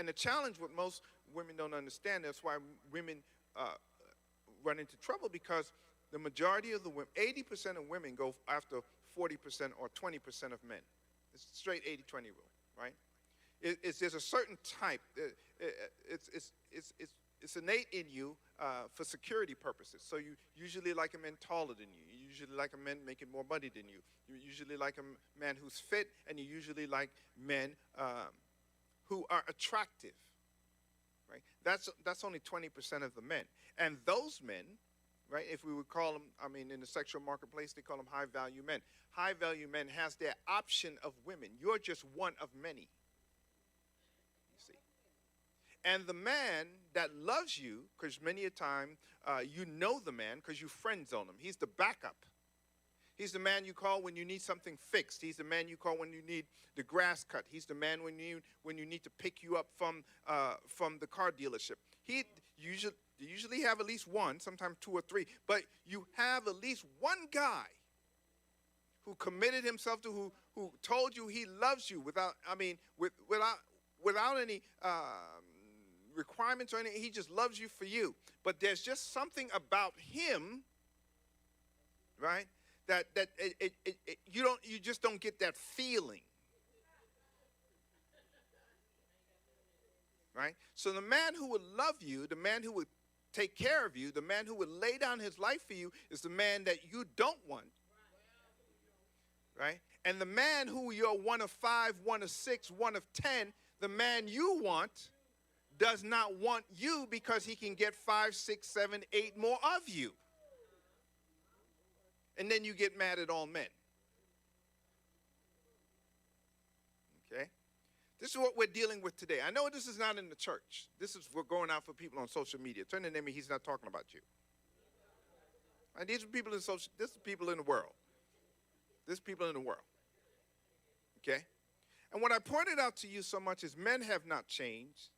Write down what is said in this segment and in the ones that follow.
And the challenge what most women don't understand, that's why women run into trouble, because the majority of the women, 80% of women go after 40% or 20% of men. It's straight 80-20 rule, right? There's a certain type. It's innate in you for security purposes. So you usually like a man taller than you. You usually like a man making more money than you. You usually like a man who's fit, and you usually like men who are attractive, right? That's only 20% of the men. And those men, right, if we would call them, I mean, in the sexual marketplace, they call them high-value men. High-value men has their option of women. You're just one of many, you see. And the man that loves you, because many a time you know the man because you friend zone him. He's the backup. He's the man you call when you need something fixed. He's the man you call when you need the grass cut. He's the man when you need to pick you up from the car dealership. He usually have at least one, sometimes two or three, but you have at least one guy who committed himself to, who told you he loves you without any requirements or anything. He just loves you for you. But there's just something about him, right? That you just don't get that feeling, right? So the man who would love you, the man who would take care of you, the man who would lay down his life for you, is the man that you don't want, right? And the man who you're one of 5, one of 6, one of 10, the man you want does not want you because he can get 5, 6, 7, 8 more of you. And then you get mad at all men. Okay? This is what we're dealing with today. I know this is not in the church. This is we're going out for people on social media. Turn to them and he's not talking about you. And these are people in social, this is people in the world. This is people in the world. Okay? And what I pointed out to you so much is men have not changed.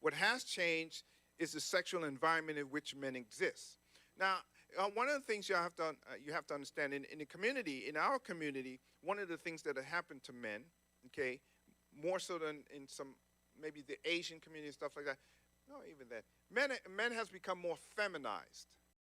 What has changed is the sexual environment in which men exist. Now, one of the things you have to understand in the community, in our community, one of the things that have happened to men, okay, more so than in some, maybe the Asian community and stuff like that, no, even that, men has become more feminized.